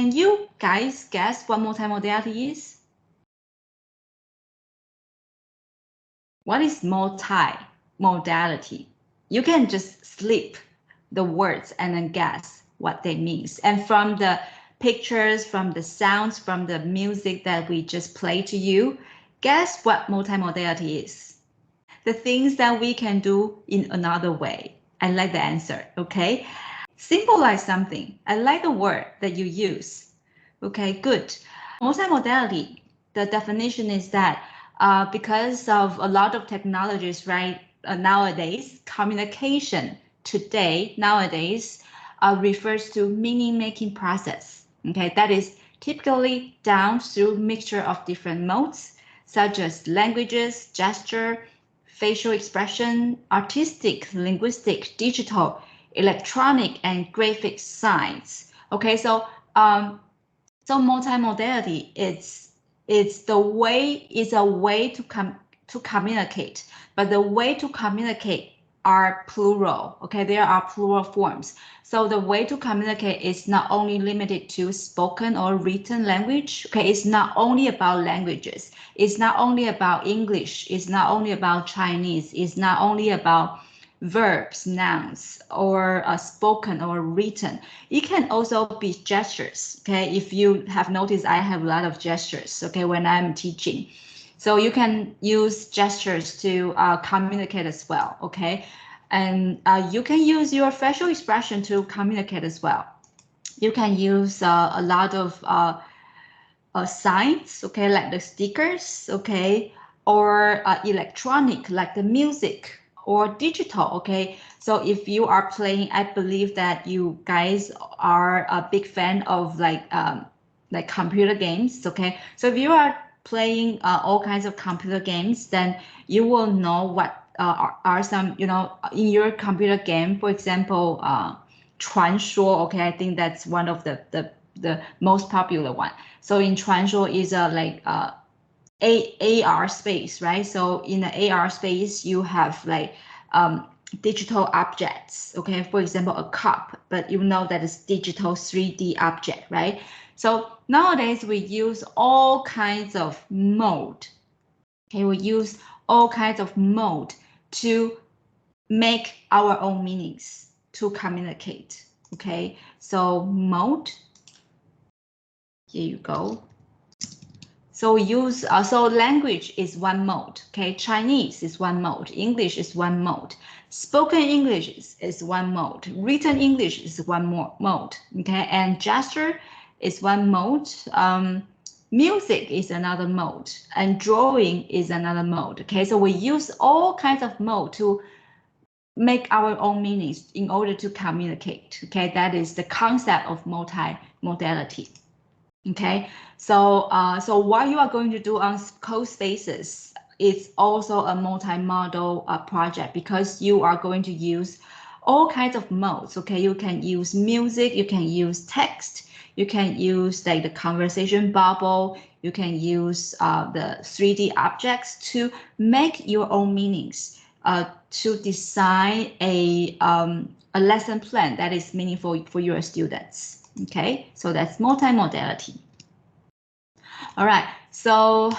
Can you guys guess what multimodality is? What is multimodality? You can just slip the words and then guess what they mean. And from the pictures, from the sounds, from the music that we just played to you, guess what multimodality is? The things that we can do in another way. I like the answer, okay? Symbolize something. I like the word that you use. Okay, good. Multimodality, the definition is that because of a lot of technologies, right, nowadays, communication nowadays refers to meaning-making process. Okay, that is typically done through mixture of different modes, such as languages, gesture, facial expression, artistic, linguistic, digital, electronic, and graphic signs. Okay, so multimodality is a way to communicate, but the way to communicate are plural. Okay, there are plural forms. So the way to communicate is not only limited to spoken or written language. Okay, it's not only about languages. It's not only about English. It's not only about Chinese. It's not only about verbs, nouns, or spoken or written. It can also be gestures. Okay, if you have noticed, I have a lot of gestures. Okay, when I'm teaching, so you can use gestures to communicate as well. Okay, and you can use your facial expression to communicate as well. You can use a lot of signs. Okay, like the stickers. Okay, or electronic, like the music, or digital. Okay, so if you are playing, I believe that you guys are a big fan of like computer games. Okay, so if you are playing all kinds of computer games, then you will know what are some, you know, in your computer game. For example, 传说. Okay, I think that's one of the most popular one. So in 传说 is a like AR space, right? So in the AR space, you have like digital objects. Okay, for example, a cup, but you know that it's digital 3D object, right? So nowadays we use all kinds of mode. Okay, we use all kinds of mode to make our own meanings, to communicate. Okay, so mode. Here you go. So we use so language is one mode. Okay, Chinese is one mode. English is one mode. Spoken English is one mode. Written English is one more mode. Okay, and gesture is one mode. Music is another mode, and drawing is another mode. Okay, so we use all kinds of mode to make our own meanings in order to communicate. Okay, that is the concept of multimodality. Okay, so what you are going to do on code spaces is also a multimodal project, because you are going to use all kinds of modes. Okay, you can use music, you can use text, you can use like the conversation bubble, you can use the 3D objects to make your own meanings, to design a lesson plan that is meaningful for your students. Okay, so that's multimodality. All right, so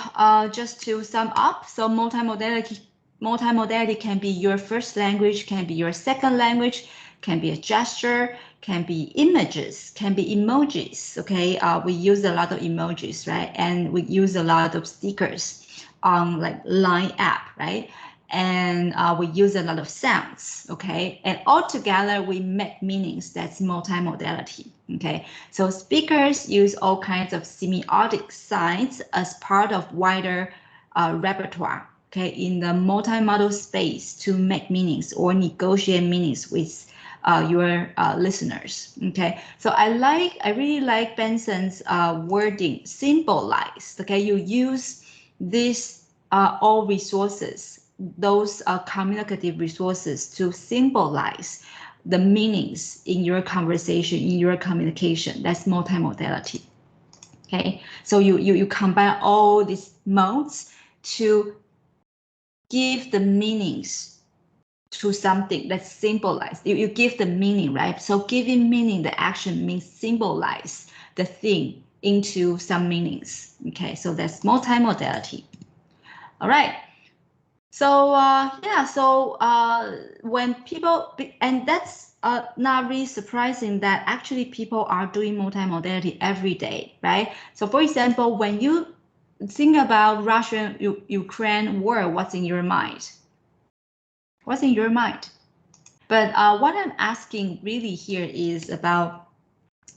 just to sum up, so multimodality can be your first language, can be your second language, can be a gesture, can be images, can be emojis. Okay, we use a lot of emojis, right? And we use a lot of stickers on like Line app, right? And we use a lot of sounds, okay? And all together we make meanings. That's multimodality, okay? So speakers use all kinds of semiotic signs as part of wider repertoire, okay, in the multimodal space to make meanings or negotiate meanings with your listeners, okay? So I really like Benson's wording, symbolize, okay? You use these all resources, those communicative resources, to symbolize the meanings in your conversation, in your communication. That's multimodality. Okay, so you combine all these modes to give the meanings to something that's symbolized. You give the meaning, right? So giving meaning, the action means symbolize the thing into some meanings. Okay, so that's multimodality. All right. So when people, and that's not really surprising that actually people are doing multimodality every day, right? So for example, when you think about Russia-Ukraine war, what's in your mind? What's in your mind? But what I'm asking really here is about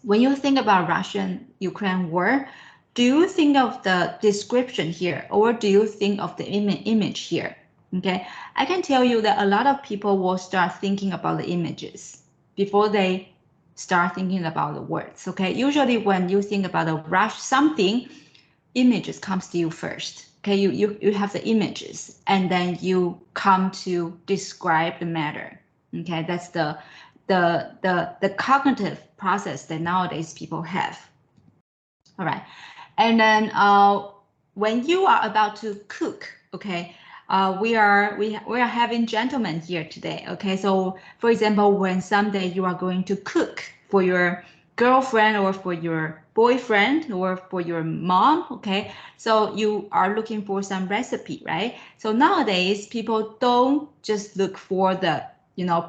when you think about Russian-Ukraine war, do you think of the description here, or do you think of the image here? Okay, I can tell you that a lot of people will start thinking about the images before they start thinking about the words. Okay, usually when you think about something, images comes to you first. Okay, you have the images, and then you come to describe the matter. Okay, that's the cognitive process that nowadays people have. All right, and then when you are about to cook, okay, we are having gentlemen here today. Okay, so for example, when someday you are going to cook for your girlfriend or for your boyfriend or for your mom, okay, so you are looking for some recipe, right? So nowadays people don't just look for the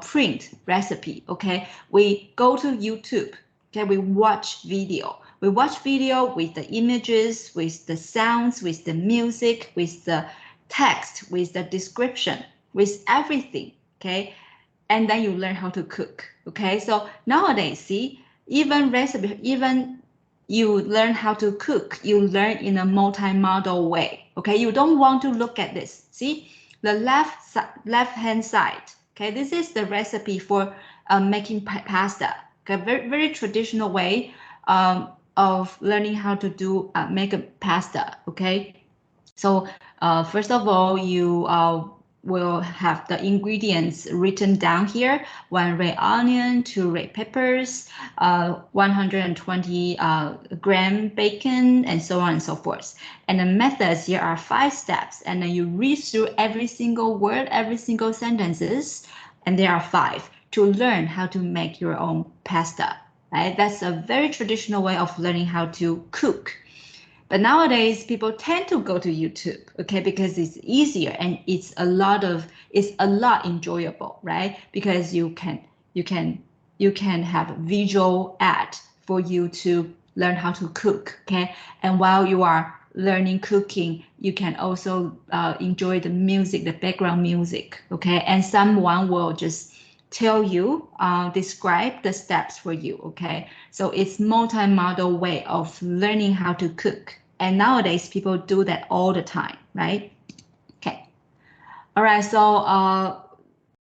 print recipe. Okay, we go to YouTube. Okay, we watch video. We watch video with the images, with the sounds, with the music, with the text, with the description, with everything. Okay, and then you learn how to cook. Okay, so nowadays, see, even recipe, even you learn how to cook, you learn in a multimodal way. Okay, you don't want to look at this. See, the left hand side. Okay, this is the recipe for making pasta. Okay, very traditional way of learning how to do make a pasta. Okay, so first of all, you will have the ingredients written down here: 1 red onion, 2 red peppers, 120 gram bacon, and so on and so forth. And the methods here are 5 steps, and then you read through every single word, every single sentences, and there are 5 to learn how to make your own pasta. Right? That's a very traditional way of learning how to cook. But nowadays, people tend to go to YouTube, okay, because it's easier and it's a lot enjoyable, right? Because you can have visual ad for you to learn how to cook, okay? And while you are learning cooking, you can also enjoy the music, the background music, okay? And someone will just tell you, describe the steps for you, okay? So it's multimodal way of learning how to cook. And nowadays, people do that all the time, right? Okay. All right, so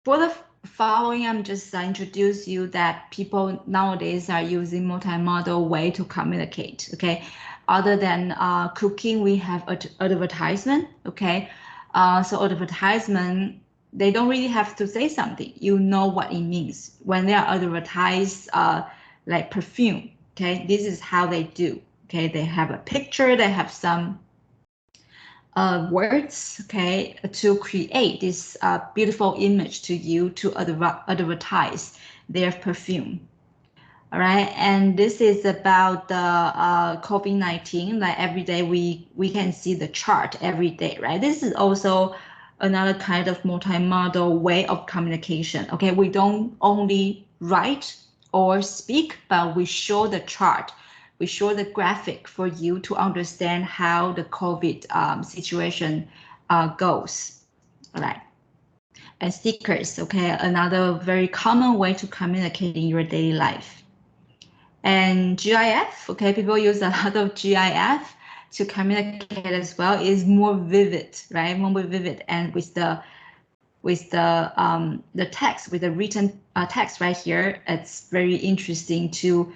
for the following, I'm just introduce you that people nowadays are using multimodal way to communicate, okay? Other than cooking, we have advertisement, okay? So advertisement, they don't really have to say something. You know what it means. When they are advertised like perfume, okay? This is how they do. Okay, they have a picture, they have some words, okay, to create this beautiful image to you to advertise their perfume. All right, and this is about the COVID-19. Like every day we can see the chart every day, right? This is also another kind of multimodal way of communication. Okay, we don't only write or speak, but we show the chart. We show the graphic for you to understand how the COVID situation goes. All right. And stickers, okay, another very common way to communicate in your daily life. And GIF, okay, people use a lot of GIF to communicate as well. Is more vivid, right? More vivid, and with the text, with the written text right here, it's very interesting to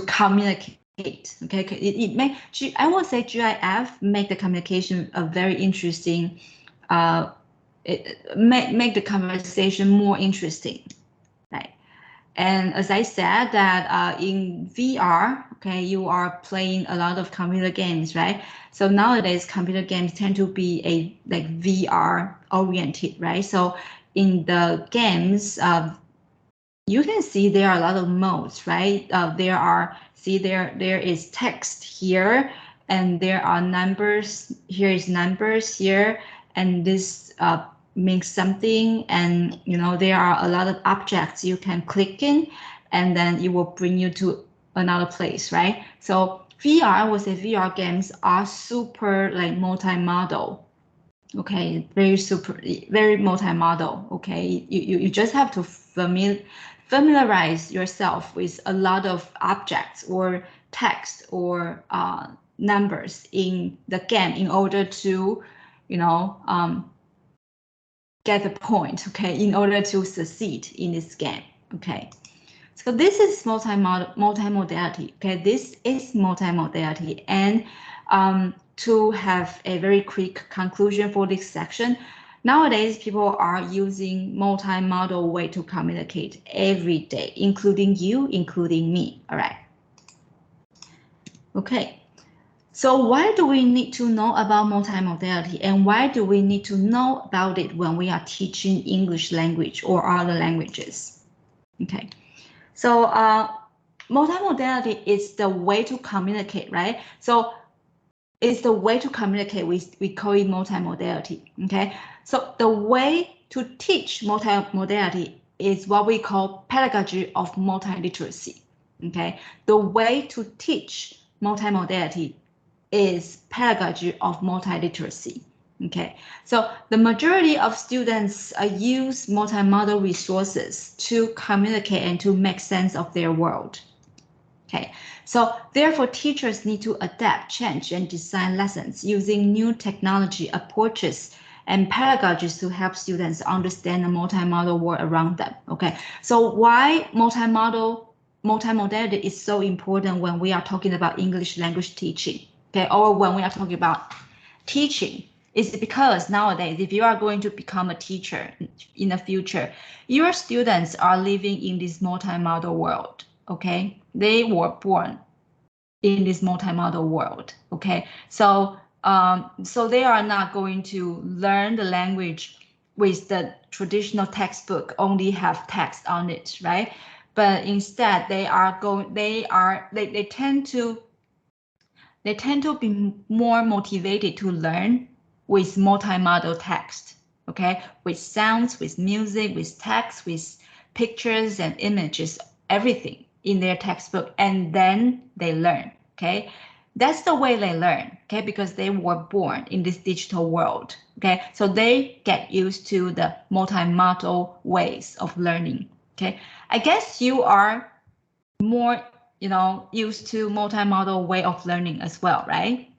communicate. Okay, I would say GIF make the communication a very interesting. Make the conversation more interesting, right? And as I said that in VR, okay, you are playing a lot of computer games, right? So nowadays, computer games tend to be like VR oriented, right? So in the games, you can see there are a lot of modes, right? There are See, there is text here, and there are numbers. Here is numbers here, and this means something. And there are a lot of objects you can click in, and then it will bring you to another place, right? So VR, I would say VR games are super like multimodal. Okay, very multimodal. Okay, you just have to familiarize yourself with a lot of objects or text or numbers in the game in order to, get the point. Okay, in order to succeed in this game. Okay, so this is multimodality. Okay, this is multimodality, and to have a very quick conclusion for this section, nowadays people are using multimodal way to communicate every day, including you, including me. All right. Okay. So why do we need to know about multimodality, and why do we need to know about it when we are teaching English language or other languages? Okay. So multimodality is the way to communicate, right? So it's the way to communicate. We call it multimodality. Okay. So the way to teach multimodality is what we call pedagogy of multiliteracy. Okay. The way to teach multimodality is pedagogy of multiliteracy. Okay, so the majority of students use multimodal resources to communicate and to make sense of their world. Okay, so therefore teachers need to adapt, change, and design lessons using new technology approaches and pedagogies to help students understand the multimodal world around them. Okay, so why multimodality is so important when we are talking about English language teaching? Okay, or when we are talking about teaching, is because nowadays, if you are going to become a teacher in the future, your students are living in this multimodal world. Okay, they were born in this multimodal world. Okay, so so they are not going to learn the language with the traditional textbook, only have text on it, right? But instead, they tend to be more motivated to learn with multimodal text, okay? With sounds, with music, with text, with pictures and images, everything in their textbook, and then they learn, okay? That's the way they learn, okay? Because they were born in this digital world, okay? So they get used to the multimodal ways of learning, okay? I guess you are more used to multimodal way of learning as well, right?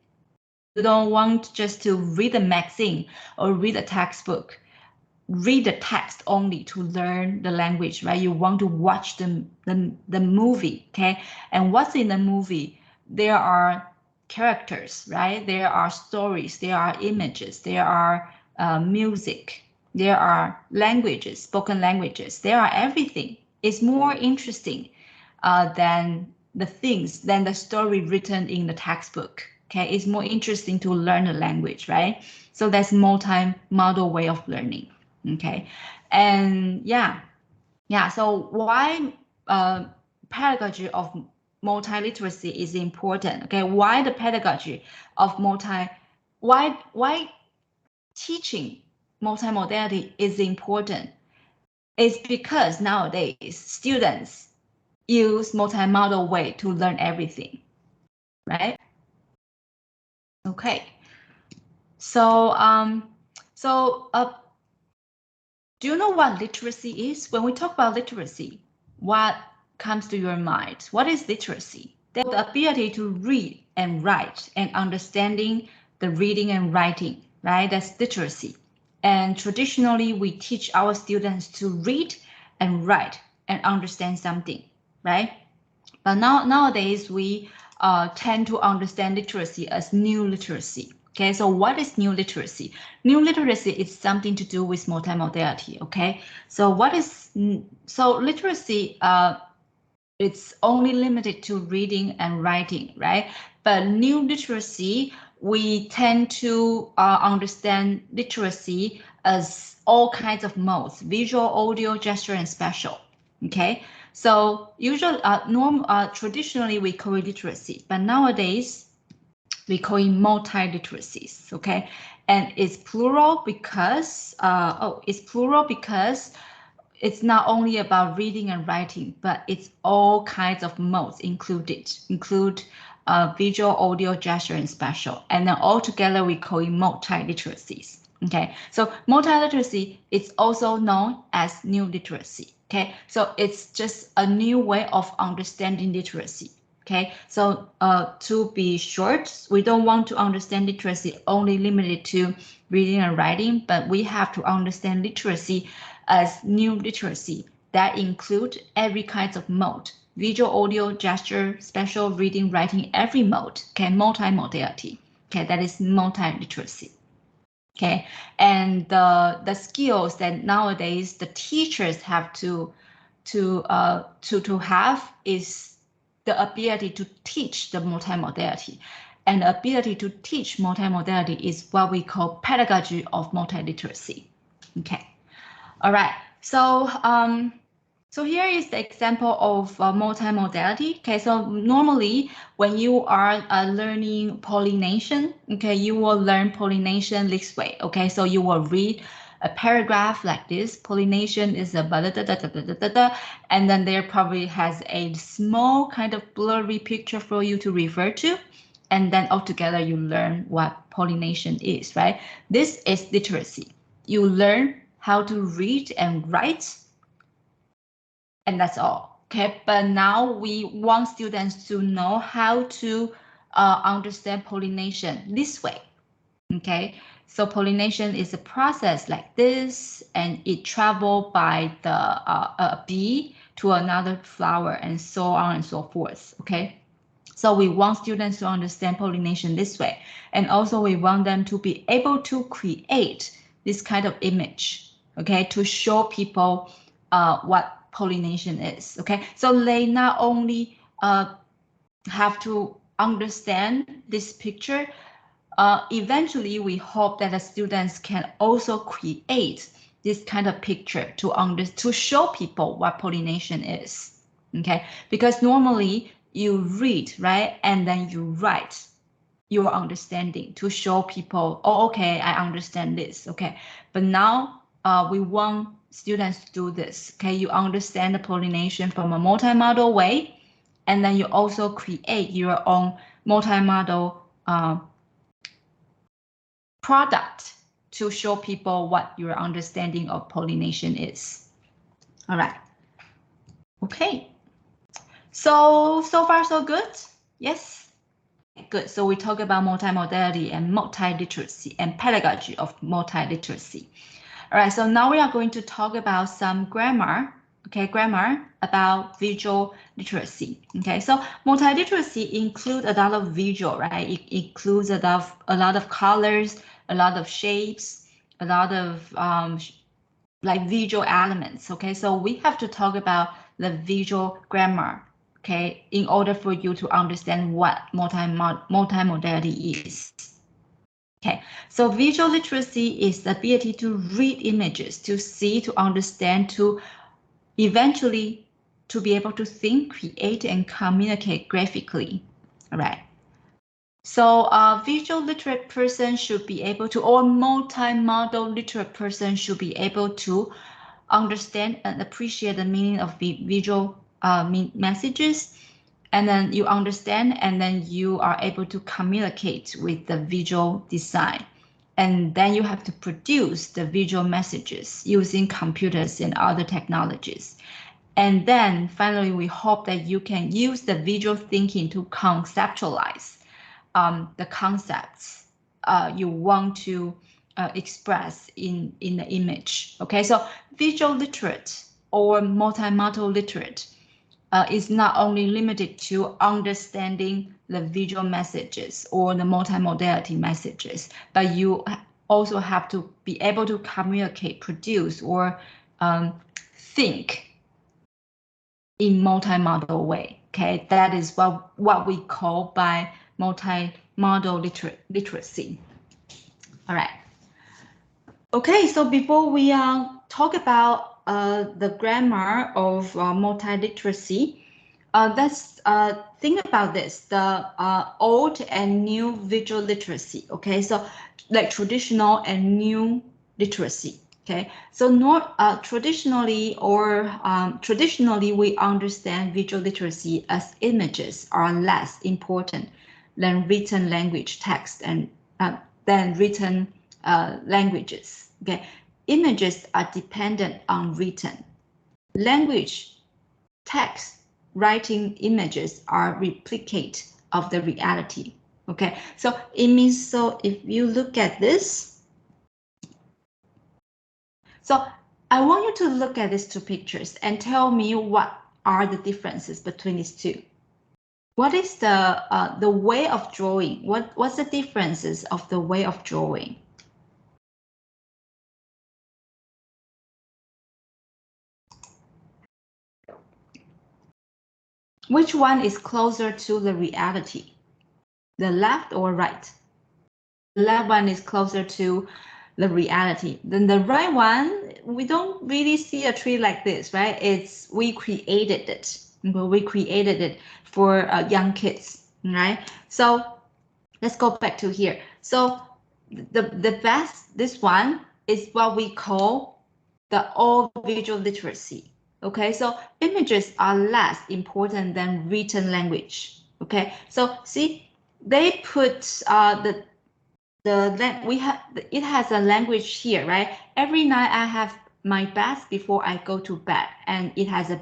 You don't want just to read a magazine or read a textbook, read the text only to learn the language, right? You want to watch the movie, okay? And what's in the movie? There are characters, right? There are stories, there are images, there are music, there are languages, spoken languages, there are everything. It's more interesting than the story written in the textbook. Okay, it's more interesting to learn the language, right? So that's multimodal way of learning. Okay, and yeah. So why pedagogy of multiliteracy is important? Okay, why the pedagogy of why teaching multimodality is important? It's because nowadays students use multimodal way to learn everything, right? Okay. So do you know what literacy is? When we talk about literacy, what comes to your mind? What is literacy? The ability to read and write and understanding the reading and writing, right? That's literacy. And traditionally, we teach our students to read and write and understand something, right? But nowadays, we tend to understand literacy as new literacy. Okay, so what is new literacy? New literacy is something to do with multimodality. Okay, so literacy? It's only limited to reading and writing, right? But new literacy, we tend to understand literacy as all kinds of modes: visual, audio, gesture, and spatial. Okay, So usually, traditionally we call it literacy, but nowadays we call it multiliteracies, okay? And it's plural because, it's not only about reading and writing, but it's all kinds of modes include visual, audio, gesture, and spatial. And then all together we call it multiliteracies. Okay, so multiliteracy is also known as new literacy. Okay, so it's just a new way of understanding literacy. Okay, so to be short, we don't want to understand literacy only limited to reading and writing, but we have to understand literacy as new literacy that include every kind of mode: visual, audio, gesture, spatial, reading, writing, every mode. Okay, multimodality. Okay, that is multiliteracy. Okay, and the skills that nowadays the teachers have to have is the ability to teach the multimodality. And the ability to teach multimodality is what we call pedagogy of multiliteracy. Okay, all right. So so here is the example of multimodality. Okay, so normally when you are learning pollination, okay, you will learn pollination this way. Okay, so you will read a paragraph like this: pollination is a blah, da, da, da, da, da, da, and then there probably has a small kind of blurry picture for you to refer to, and then altogether you learn what pollination is, right? This is literacy. You learn how to read and write, and that's all. Okay, but now we want students to know how to understand pollination this way. Okay, so pollination is a process like this, and it travels by the bee to another flower, and so on and so forth. Okay, so we want students to understand pollination this way, and also we want them to be able to create this kind of image, okay, to show people what pollination is. Okay, so they not only have to understand this picture, eventually we hope that the students can also create this kind of picture to show people what pollination is. Okay, because normally you read, right, and then you write your understanding to show people, oh, okay, I understand this. Okay, but now we want students to do this. Okay, you understand the pollination from a multimodal way, and then you also create your own multimodal product to show people what your understanding of pollination is. All right. Okay. So far so good? Yes? Good. So we talk about multimodality and multiliteracy and pedagogy of multiliteracy. All right, so now we are going to talk about some grammar. Okay, grammar about visual literacy. Okay, so multiliteracy includes a lot of visual, right? It includes a lot of colors, a lot of shapes, a lot of like visual elements. Okay, so we have to talk about the visual grammar. Okay, in order for you to understand what multimodality is. Okay, so visual literacy is the ability to read images, to see, to understand, to eventually to be able to think, create, and communicate graphically. All right. So a visual literate person should be able to, or multimodal literate person should be able to understand and appreciate the meaning of visual messages. And then you understand, and then you are able to communicate with the visual design. And then you have to produce the visual messages using computers and other technologies. And then finally, we hope that you can use the visual thinking to conceptualize the concepts you want to express in the image. Okay, so visual literate or multimodal literate is not only limited to understanding the visual messages or the multimodality messages, but you also have to be able to communicate, produce, or think in multimodal way. Okay, that is what we call by multimodal literacy. All right. Okay, so before we talk about the grammar of multiliteracy, let's think about this, the old and new visual literacy, okay? So like traditional and new literacy, okay? So not traditionally we understand visual literacy as images are less important than written language text and than written languages, okay? Images are dependent on written language, text, writing images are replicate of the reality. Okay, so it means, so if you look at this, so I want you to look at these two pictures and tell me what are the differences between these two. What is the way of drawing? What's the differences of the way of drawing? Which one is closer to the reality? The left or right? The left one is closer to the reality. Then the right one, we don't really see a tree like this, right? We created it. We created it for young kids, right? So let's go back to here. So this one is what we call the old visual literacy. Okay, so images are less important than written language. Okay, so see, they put it has a language here, right? Every night I have my bath before I go to bed, and it has a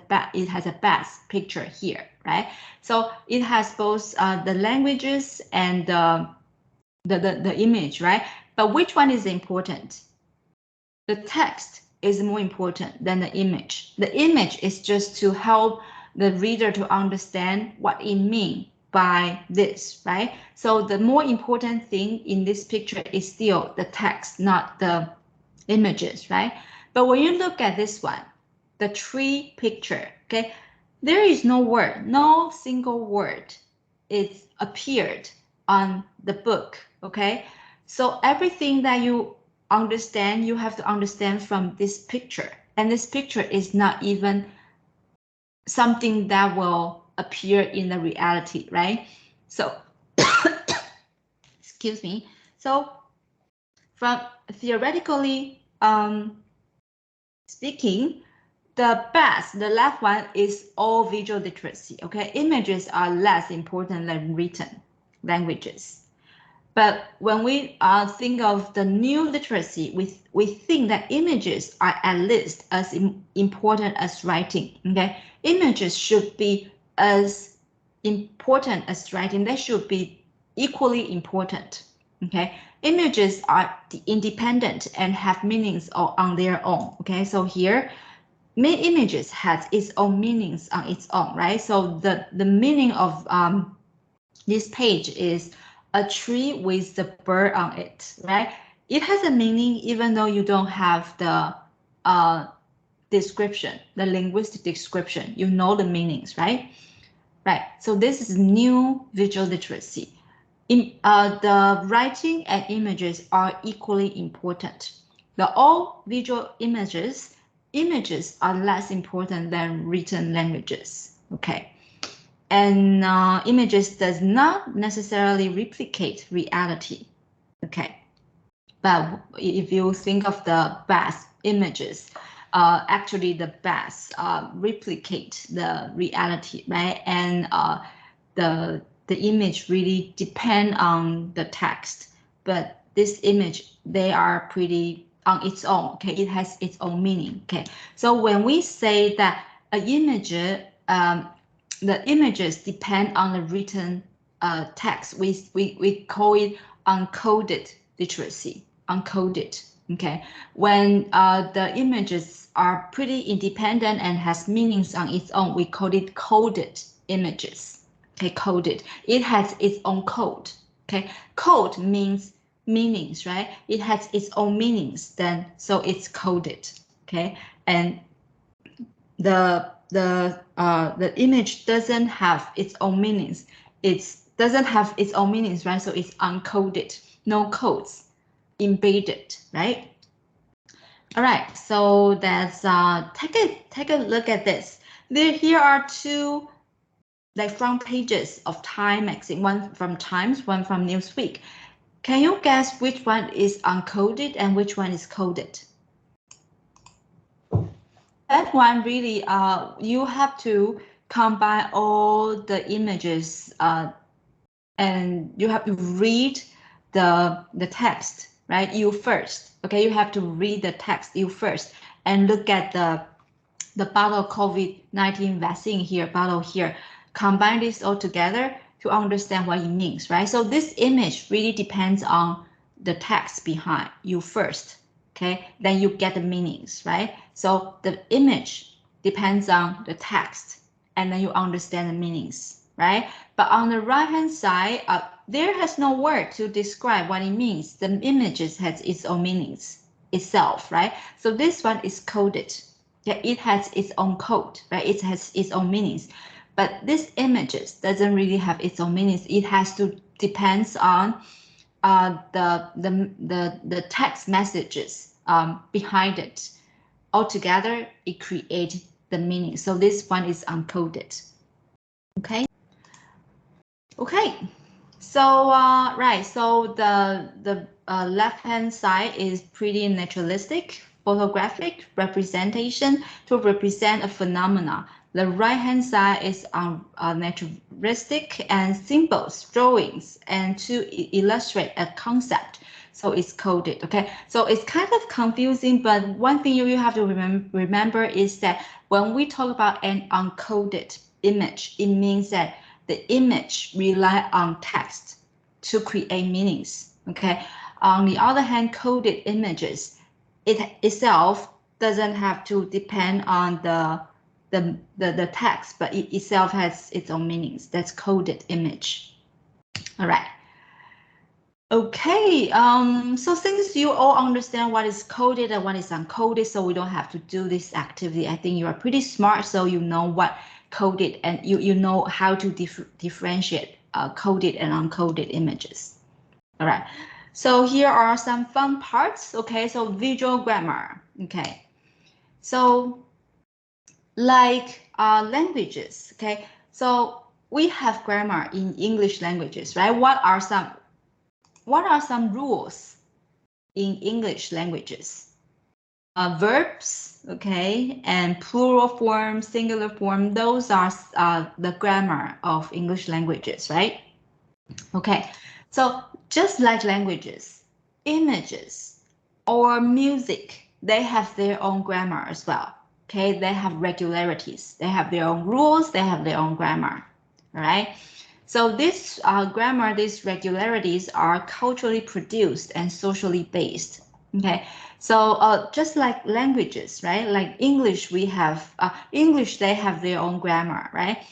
bath picture here, right? So it has both the languages and the image, right? But which one is important? The text is more important than the image. The image is just to help the reader to understand what it means by this, right? So the more important thing in this picture is still the text, not the images, right? But when you look at this one, the tree picture, okay, there is no word, no single word. It's appeared on the book, okay? So everything that you understand, you have to understand from this picture. And this picture is not even something that will appear in the reality, right? So, excuse me. So from theoretically speaking, the left one is all visual literacy, okay? Images are less important than written languages. But when we think of the new literacy, we think that images are at least as important as writing, okay? Images should be as important as writing. They should be equally important, okay? Images are independent and have meanings on their own, okay? So here, images has its own meanings on its own, right? So the meaning of this page is a tree with the bird on it, right? It has a meaning even though you don't have the description, the linguistic description. You know the meanings, right? Right. So this is new visual literacy. The writing and images are equally important. All visual images are less important than written languages. Okay. And images does not necessarily replicate reality. Okay, but if you think of the best images, actually the best replicate the reality, right? And the image really depend on the text, but this image, they are pretty on its own. Okay, it has its own meaning. Okay, so when we say that an image, the images depend on the written text, we call it uncoded literacy. Uncoded. Okay, when the images are pretty independent and has meanings on its own, we call it coded images. Okay, coded. It has its own code. Okay, code means meanings, right? It has its own meanings, then so it's coded. Okay, and the image doesn't have its own meanings. It doesn't have its own meanings, right? So it's uncoded, no codes embedded, right? All right, so that's take a look at this. Here are two like front pages of Time magazine, one from Times, one from Newsweek. Can you guess which one is uncoded and which one is coded? That one really, you have to combine all the images and you have to read the text, right? You first, okay? You have to read the text you first and look at the bottle of COVID-19 vaccine here, bottle here. Combine this all together to understand what it means, right? So this image really depends on the text behind you first, okay? Then you get the meanings, right? So the image depends on the text and then you understand the meanings, right? But on the right-hand side, there has no word to describe what it means. The images has its own meanings itself, right? So this one is coded. Yeah, it has its own code, right? It has its own meanings. But this images doesn't really have its own meanings. It has to depends on the text messages behind it. Altogether, it creates the meaning. So this one is uncoded. Okay. Okay. So right. So the left-hand side is pretty naturalistic, photographic representation to represent a phenomena. The right-hand side is naturalistic and symbols, drawings, and to illustrate a concept. So it's coded, okay? So it's kind of confusing, but one thing you have to remember is that when we talk about an uncoded image, it means that the image rely on text to create meanings, okay? On the other hand, coded images, it itself doesn't have to depend on the text, but it itself has its own meanings. That's coded image. All right. Okay, so since you all understand what is coded and what is uncoded, so we don't have to do this activity. I think you are pretty smart, so you know what coded and you know how to differentiate coded and uncoded images. All right, so here are some fun parts. Okay, so visual grammar. Okay, so like languages. Okay, so we have grammar in English languages, right? What are some rules in English languages? Verbs, okay, and plural form, singular form, those are the grammar of English languages, right? Okay, so just like languages, images or music, they have their own grammar as well. Okay, they have regularities, they have their own rules, they have their own grammar, all right? So this grammar, these regularities are culturally produced and socially based. Okay, so just like languages, right? Like English, we have English, they have their own grammar, right?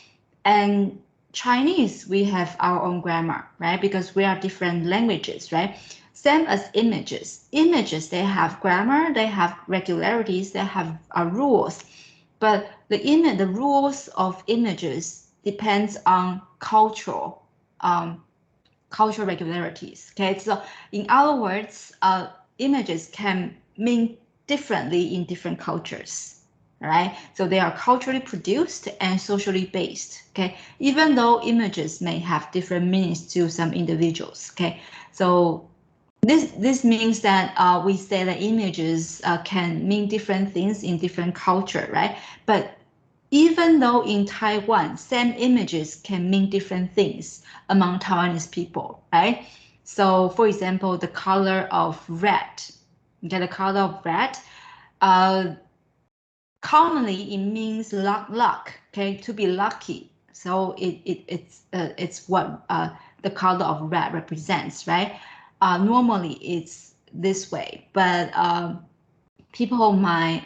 And Chinese, we have our own grammar, right? Because we are different languages, right? Same as images. Images, they have grammar, they have regularities, they have rules. But the rules of images depends on cultural regularities. Okay, so in other words, images can mean differently in different cultures. All right, so they are culturally produced and socially based. Okay, even though images may have different meanings to some individuals. Okay, so this means that we say that images can mean different things in different culture, right? But even though in Taiwan, same images can mean different things among Taiwanese people, right? So for example, the color of red, okay, the color of red, commonly it means luck, okay, to be lucky. So it's what the color of red represents, right? Normally it's this way, but people might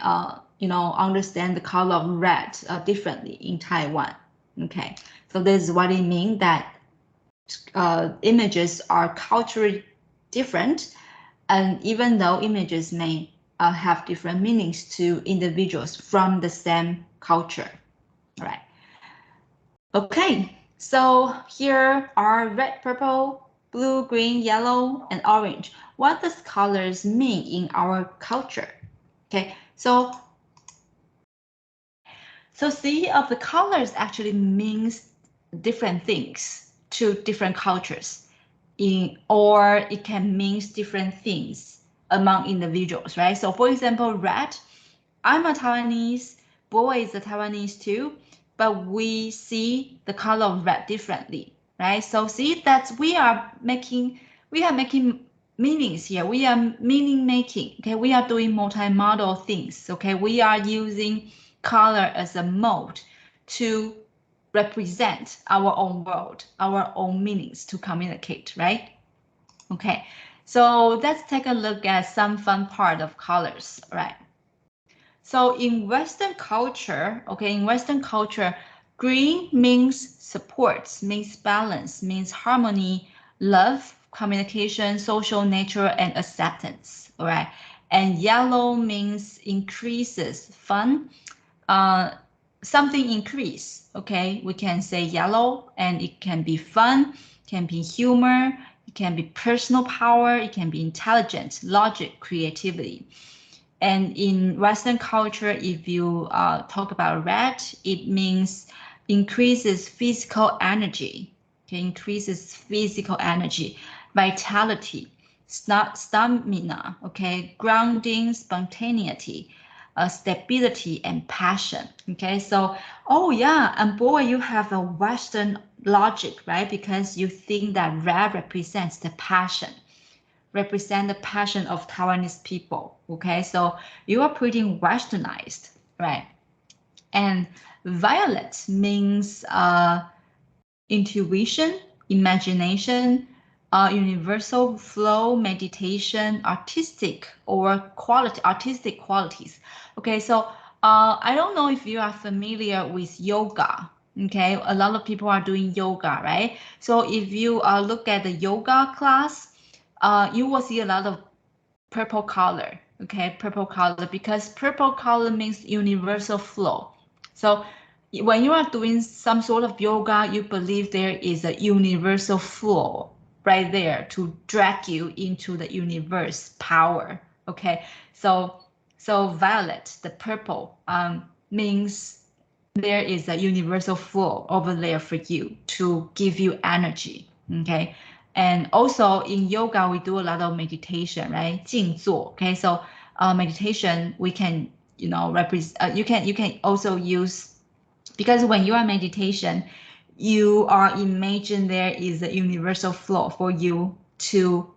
understand the color of red differently in Taiwan. Okay, so this is what it means that images are culturally different, and even though images may have different meanings to individuals from the same culture. All right. Okay, so here are red, purple, blue, green, yellow, and orange. What does colors mean in our culture? Okay, so sea of the colors actually means different things to different cultures, or it can mean different things among individuals, right? So for example, red, I'm a Taiwanese, Bo is a Taiwanese too, but we see the color of red differently, right? So see that we are making meanings here. We are meaning making, okay? We are doing multi-modal things, okay? We are using color as a mode to represent our own world, our own meanings to communicate, right? Okay, so let's take a look at some fun part of colors, right? So in Western culture, okay, in Western culture, green means supports, means balance, means harmony, love, communication, social nature, and acceptance, all right? And yellow means increases, fun, something increase, okay? We can say yellow, and it can be fun, can be humor, it can be personal power, it can be intelligence, logic, creativity. And in Western culture, if you talk about red, it means increases physical energy, okay? Increases physical energy, vitality, stamina, okay? Grounding, spontaneity, stability, and passion, okay? So, oh yeah, and boy, you have a Western logic, right? Because you think that red represents the passion. Represent the passion of Taiwanese people, okay? So you are pretty westernized, right? And violet means intuition, imagination, universal flow, meditation, artistic qualities. Okay, so I don't know if you are familiar with yoga. Okay, a lot of people are doing yoga, right? So if you look at the yoga class, you will see a lot of purple color, okay, purple color, because purple color means universal flow. So when you are doing some sort of yoga, you believe there is a universal flow right there to drag you into the universe power, okay? So violet, the purple, means there is a universal flow over there for you to give you energy, okay? And also in yoga, we do a lot of meditation, right? 静坐, okay? So meditation, we can, you know, you can also use, because when you are meditation, you are imagine there is a universal flow for you to,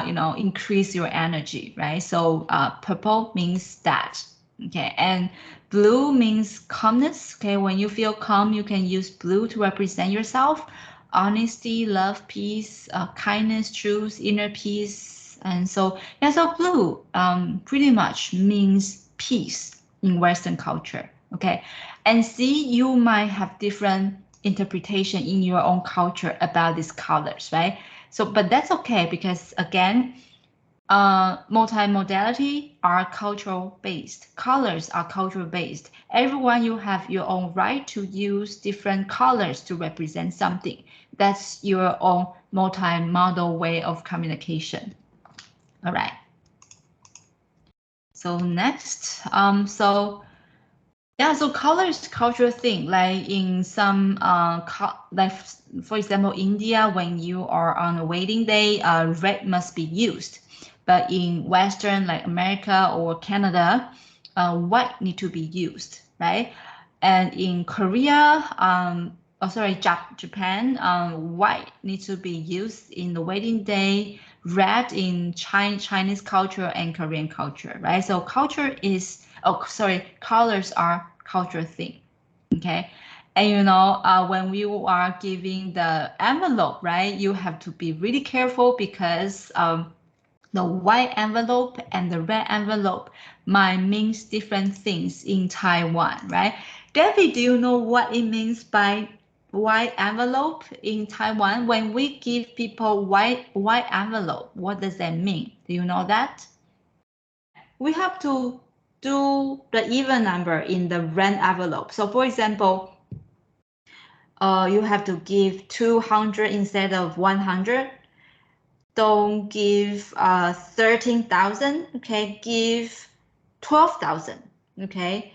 you know, increase your energy, right? So purple means that, okay? And blue means calmness, okay? When you feel calm, you can use blue to represent yourself. Honesty, love, peace, kindness, truth, inner peace. And so, yeah, so blue pretty much means peace in Western culture, okay? And see, you might have different interpretation in your own culture about these colors, right? So, but that's okay, because again, multimodality are cultural based. Colors are cultural based. Everyone, you have your own right to use different colors to represent something. That's your own multi-modal way of communication. All right. So next, so color is cultural thing. Like in some, like for example, India, when you are on a wedding day, red must be used. But in Western, like America or Canada, white need to be used, right? And in Korea, Japan, white needs to be used in the wedding day, red in Chinese culture and Korean culture, right? So culture is, colors are cultural thing, okay? And you know, when you are giving the envelope, right, you have to be really careful, because the white envelope and the red envelope might mean different things in Taiwan, right? David, do you know what it means by white envelope in Taiwan? When we give people white envelope, what does that mean? Do you know that? We have to do the even number in the red envelope. So for example, you have to give 200 instead of 100. Don't give 13,000, okay? Give 12,000, okay?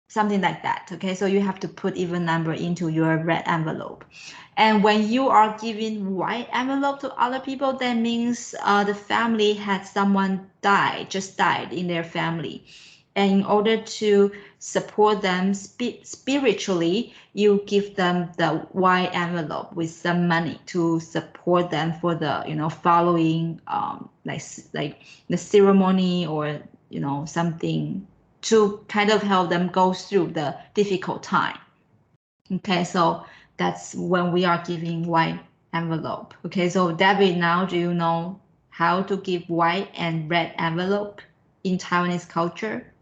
Something like that, okay? So you have to put even number into your red envelope. And when you are giving white envelope to other people, that means the family had someone just died in their family. And in order to support them spiritually, you give them the white envelope with some money to support them for the, following like the ceremony, or, something to kind of help them go through the difficult time. Okay, so that's when we are giving white envelope. Okay, so Debbie, now do you know how to give white and red envelope in Taiwanese culture?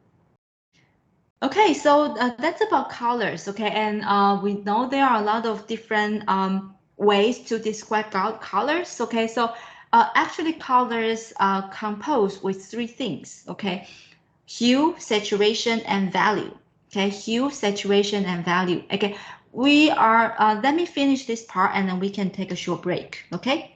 Okay, so that's about colors. Okay, and we know there are a lot of different ways to describe colors. Okay, so actually colors are composed with three things. Okay, hue, saturation, and value. Okay, hue, saturation, and value. Okay, we are, let me finish this part and then we can take a short break. Okay.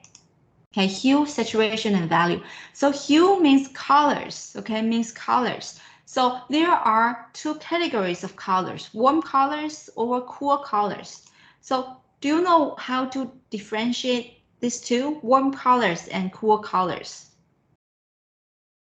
Okay, hue, saturation, and value. So hue means colors. Okay, means colors. So there are two categories of colors, warm colors or cool colors. So do you know how to differentiate these two, warm colors and cool colors?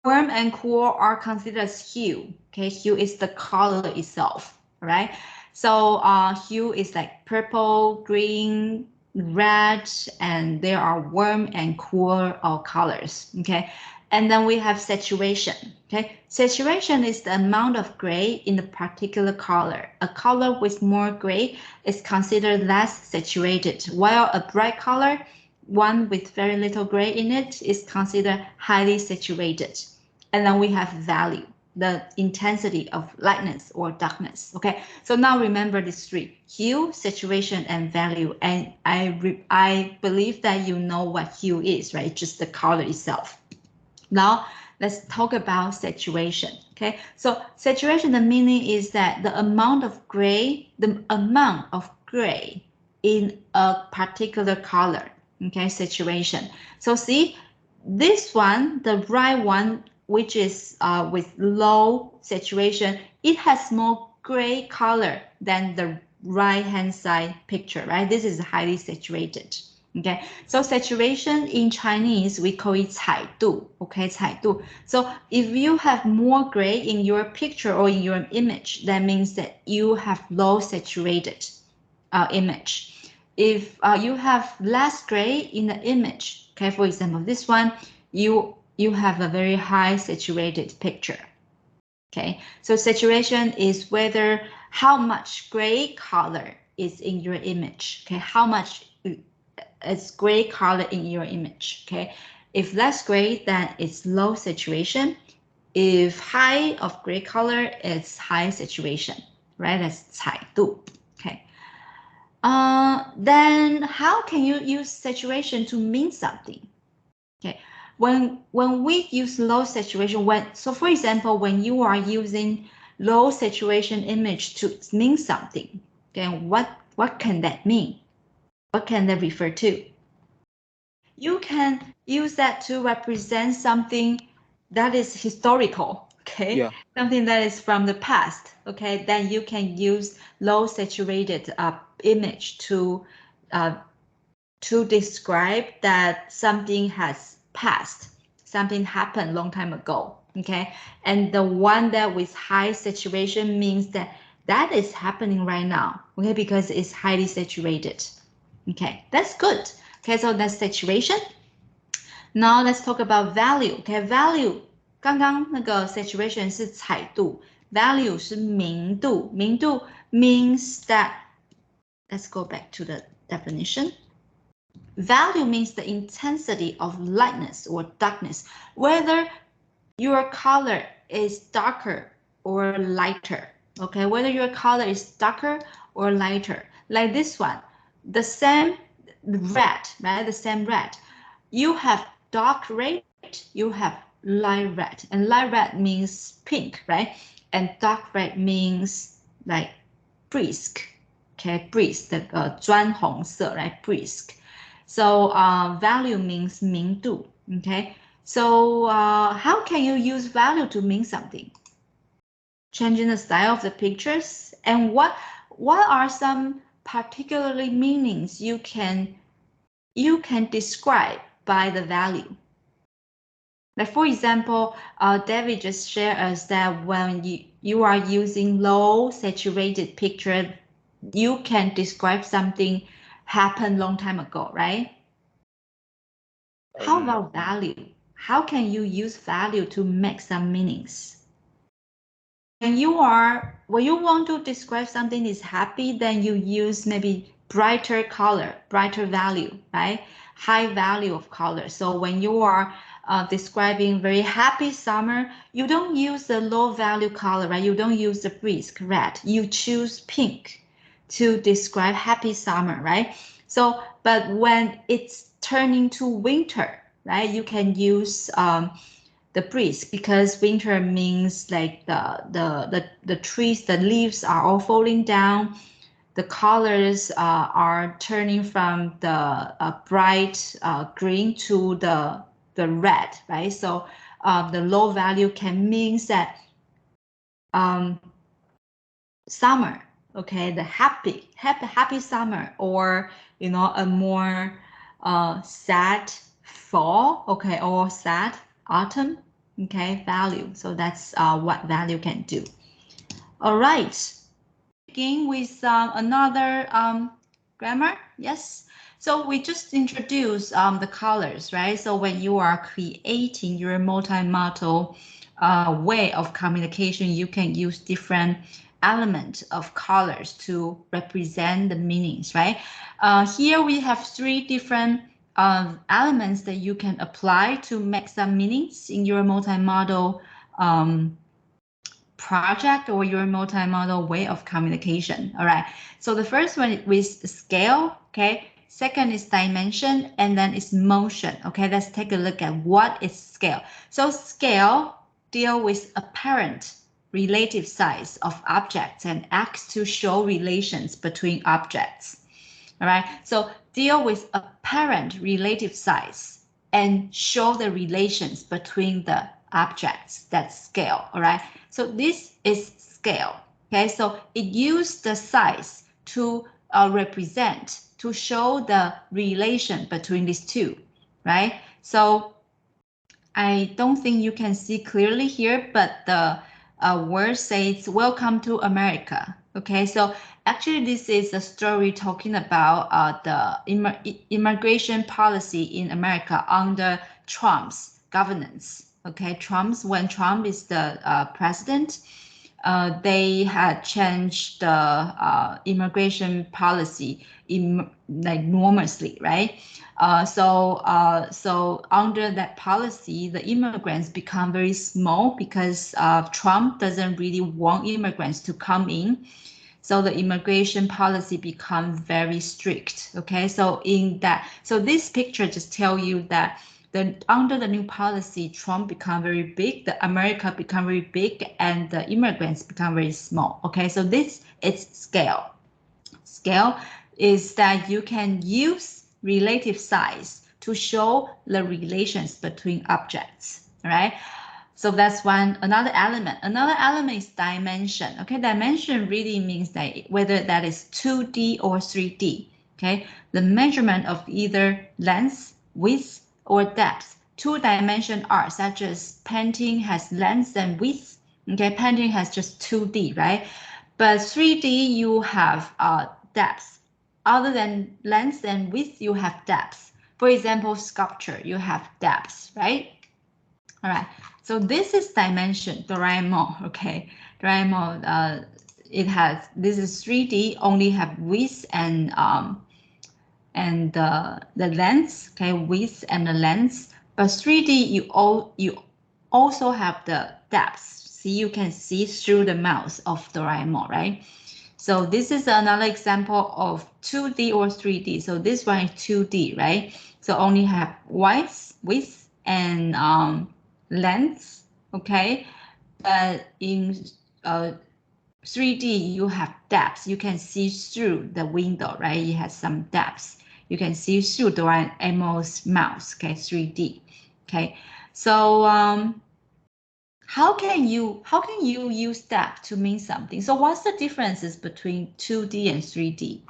Warm and cool are considered as hue. Okay, hue is the color itself, right? So hue is like purple, green, red, and there are warm and cool colors. Okay, and then we have saturation. Okay, saturation is the amount of gray in a particular color. A color with more gray is considered less saturated, while a bright color, one with very little gray in it, is considered highly saturated. And then we have value, the intensity of lightness or darkness. Okay, so now remember these three: hue, saturation, and value. And I believe that you know what hue is, right? Just the color itself. Now let's talk about saturation. Okay, so saturation, the meaning is that the amount of gray in a particular color. Okay, saturation. So see this one, the right one, which is with low saturation, it has more gray color than the right hand side picture, right? This is highly saturated. Okay, so saturation in Chinese, we call it 彩度. Okay, 彩度. So if you have more gray in your picture or in your image, that means that you have low saturated image. If you have less gray in the image, okay, for example, this one, you have a very high saturated picture. Okay, so saturation is whether how much gray color is in your image. Okay, how much is gray color in your image. Okay, if less gray, then it's low saturation. If high of gray color, it's high saturation, right? That's 彩度. Okay. Then how can you use saturation to mean something? Okay, when we use low saturation, so for example, when you are using low saturation image to mean something, okay, what can that mean? What can that refer to? You can use that to represent something that is historical, okay? Yeah. Something that is from the past, okay? Then you can use low saturated image to describe that something has passed, something happened a long time ago, okay? And the one that with high saturation means that is happening right now, okay? Because it's highly saturated. Okay, that's good. Okay, so that's saturation. Now let's talk about value. Okay, value 刚刚那个 saturation 是彩度 ，value 是明度。明度 means that, let's go back to the definition. Value means the intensity of lightness or darkness, whether your color is darker or lighter. Okay, whether your color is darker or lighter. Like this one, the same red, right? The same red. You have dark red, you have light red, and light red means pink, right? And dark red means like brisk. Okay, brisk, 那个砖红色, right? Brisk. So value means 明度. Okay, so how can you use value to mean something? changing the style of the pictures, and what are some particularly meanings you can describe by the value. Like for example, David just shared us that when you are using low saturated picture, you can describe something happened long time ago, right? How about value? How can you use value to make some meanings? When you want to describe something is happy, then you use maybe brighter color, brighter value, right? High value of color. So when you are describing very happy summer, you don't use the low value color, right? You don't use the brisk red. You choose pink to describe happy summer, right? So, but when it's turning to winter, right? You can use the brisk, because winter means like the trees, the leaves are all falling down. The colors are turning from the bright green to the red, right? So the low value can mean that summer, okay, the happy summer, or you know, a more sad fall, okay, or sad autumn, okay, value. So that's what value can do. All right, begin with another grammar. Yes. So we just introduced the colors, right? So when you are creating your multimodal way of communication, you can use different elements of colors to represent the meanings, right? Here we have 3 different elements that you can apply to make some meanings in your multimodal project or your multimodal way of communication. All right. So the first one is scale. Okay. Second is dimension, and then it's motion. Okay. Let's take a look at what is scale. So scale deal with apparent relative size of objects and acts to show relations between objects. All right. So deal with apparent relative size and show the relations between the objects. That's scale. All right. So this is scale. Okay. So it used the size to represent, to show the relation between these two. Right. So I don't think you can see clearly here, but the word says welcome to America. Okay, so actually this is a story talking about the immigration policy in America under Trump's governance. Okay, when Trump is the president, they had changed the immigration policy enormously, right? So under that policy, the immigrants become very small because Trump doesn't really want immigrants to come in. So the immigration policy becomes very strict. Okay, so this picture just tells you that under the new policy, Trump become very big, the America become very big, and the immigrants become very small. Okay, so this is scale. Scale is that you can use relative size to show the relations between objects. All right. So that's another element. Another element is dimension. Okay, dimension really means that whether that is 2D or 3D. Okay, the measurement of either length, width, or depth. 2-dimension art, such as painting, has length and width. Okay, painting has just 2D, right? But 3D, you have depth. Other than length and width, you have depth. For example, sculpture, you have depth, right? All right. So this is dimension, Tr.Rae Mul. Okay, Tr.Rae Mul. This is 3D, only have width and the length. Okay, width and the length. But 3D, you also have the depth. See, you can see through the mouth of Tr.Rae Mul, right? So this is another example of 2D or 3D. So this one is 2D, right? So only have width and length, okay? But in 3D, you have depth. You can see through the window, right? It has some depth. You can see through Tr.Rae Mul's mouth, okay? 3D, okay? So how can you use that to mean something? So what's the differences between 2D and 3D?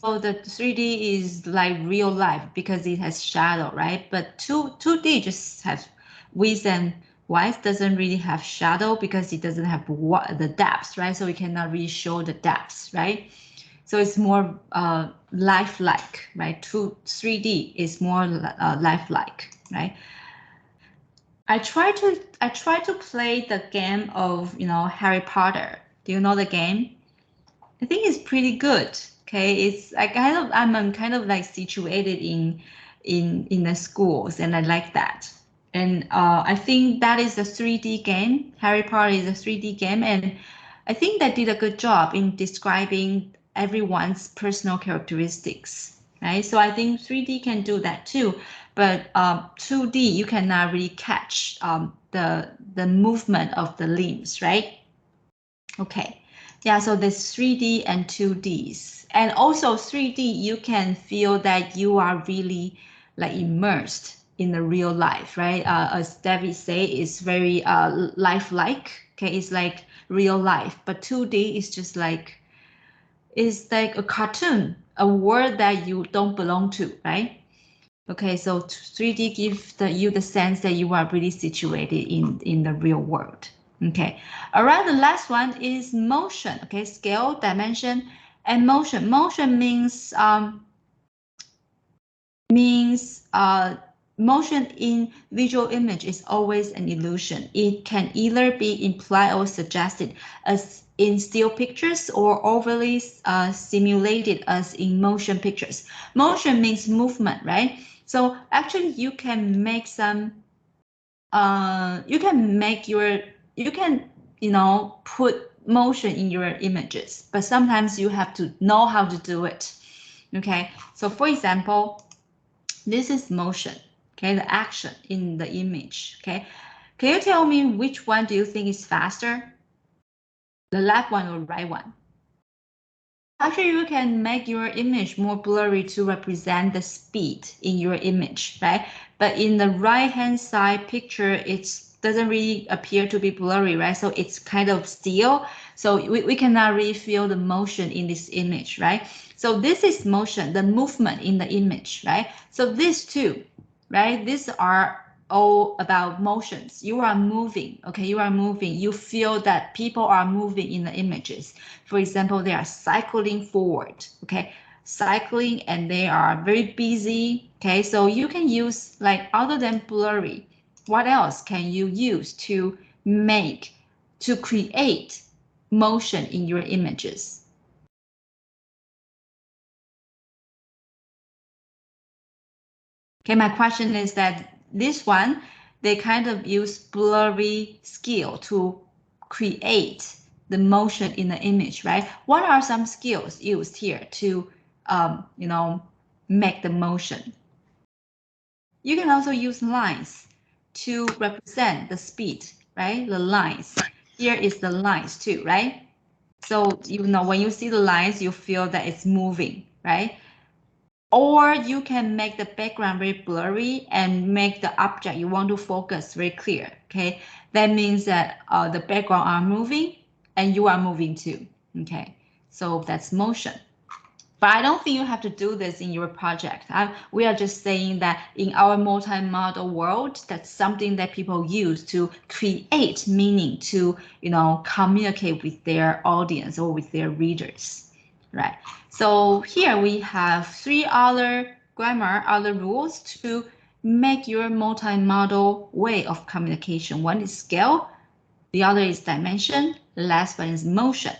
So the 3D is like real life because it has shadow, right? But 2D just has width and width, doesn't really have shadow because it doesn't have the depths, right? So we cannot really show the depths, right? So it's more lifelike, right? 3D is more lifelike, right? I try to play the game of, you know, Harry Potter. Do you know the game? I think it's pretty good. Okay, it's I'm kind of like situated in the schools, and I like that. And I think that is a 3D game. Harry Potter is a 3D game, and I think they did a good job in describing everyone's personal characteristics, right? So I think 3D can do that too, but 2D you cannot really catch the movement of the limbs, right? Okay. Yeah, so there's 3D and 2Ds. And also 3D, you can feel that you are really like immersed in the real life, right? As David say, it's very lifelike. Okay, it's like real life. But 2D is just like, it's like a cartoon, a world that you don't belong to, right? Okay, so 3D gives you the sense that you are really situated in the real world. Okay, all right, the last one is motion. Okay, scale, dimension, and motion. Motion means motion in visual image is always an illusion. It can either be implied or suggested as in still pictures or overly simulated as in motion pictures. Motion means movement, right? So actually you can make some, you can, you know, put motion in your images, but sometimes you have to know how to do it. Okay, so for example, this is motion, okay, the action in the image, okay. Can you tell me which one do you think is faster? The left one or right one? Actually, you can make your image more blurry to represent the speed in your image, right? But in the right-hand side picture, it doesn't really appear to be blurry, right? So it's kind of still. So we cannot really feel the motion in this image, right? So this is motion, the movement in the image, right? So these two, right? These are all about motions. You are moving, okay? You are moving. You feel that people are moving in the images. For example, they are cycling forward, okay? Cycling, and they are very busy, okay? So you can use, like, other than blurry, what else can you use to create motion in your images? Okay, my question is that this one, they kind of use blurry skill to create the motion in the image, right? What are some skills used here to, you know, make the motion? You can also use lines to represent the speed, right? The lines. Here is the lines too, right? So, you know, when you see the lines, you feel that it's moving, right? Or you can make the background very blurry and make the object you want to focus very clear, okay? That means that the background are moving and you are moving too, okay? So that's motion. But I don't think you have to do this in your project. We are just saying that in our multi-modal world, that's something that people use to create meaning, to, you know, communicate with their audience or with their readers, right? So here we have three other rules to make your multi-modal way of communication. One is scale, the other is dimension, the last one is motion.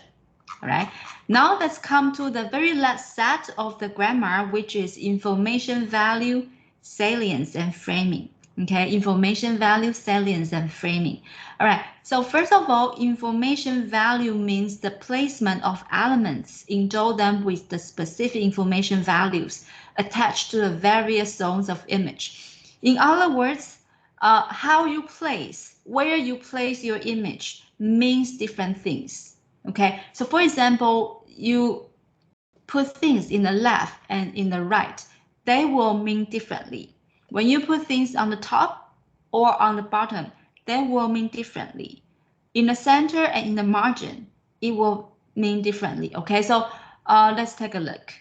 All right, now let's come to the very last set of the grammar, which is information value, salience, and framing. Okay, information value, salience, and framing. All right, so first of all, information value means the placement of elements, endow them with the specific information values attached to the various zones of image. In other words, how you place, where you place your image means different things. Okay, so for example, you put things in the left and in the right, they will mean differently. When you put things on the top or on the bottom, they will mean differently. In the center and in the margin, it will mean differently. Okay, so let's take a look.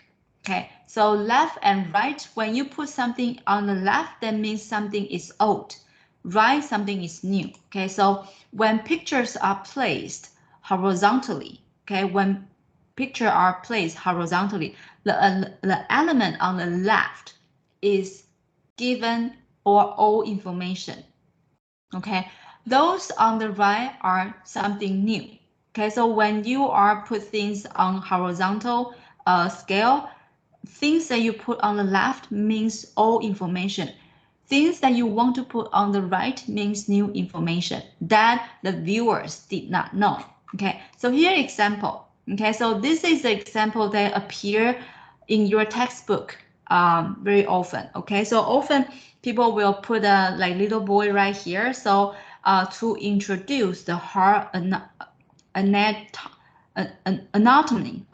Okay, so left and right, when you put something on the left, that means something is old. Right, something is new. Okay, so when pictures are placed horizontally, okay, when pictures are placed horizontally, the element on the left is given or old information. Okay, those on the right are something new. Okay, so when you are put things on horizontal scale, things that you put on the left means old information. Things that you want to put on the right means new information that the viewers did not know. Okay, so here example. Okay, so this is the example that appear in your textbook very often. Okay, so often people will put a like little boy right here. So to introduce the heart anatomy,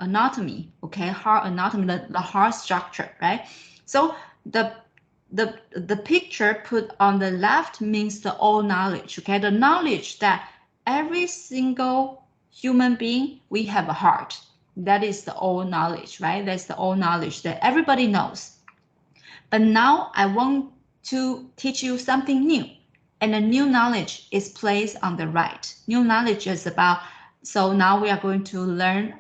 okay, heart anatomy, the heart structure, right? So the picture put on the left means the old knowledge, okay, the knowledge that every single human being, we have a heart. That is the old knowledge, right? That's the old knowledge that everybody knows. But now I want to teach you something new, and the new knowledge is placed on the right. New knowledge is about, so now we are going to learn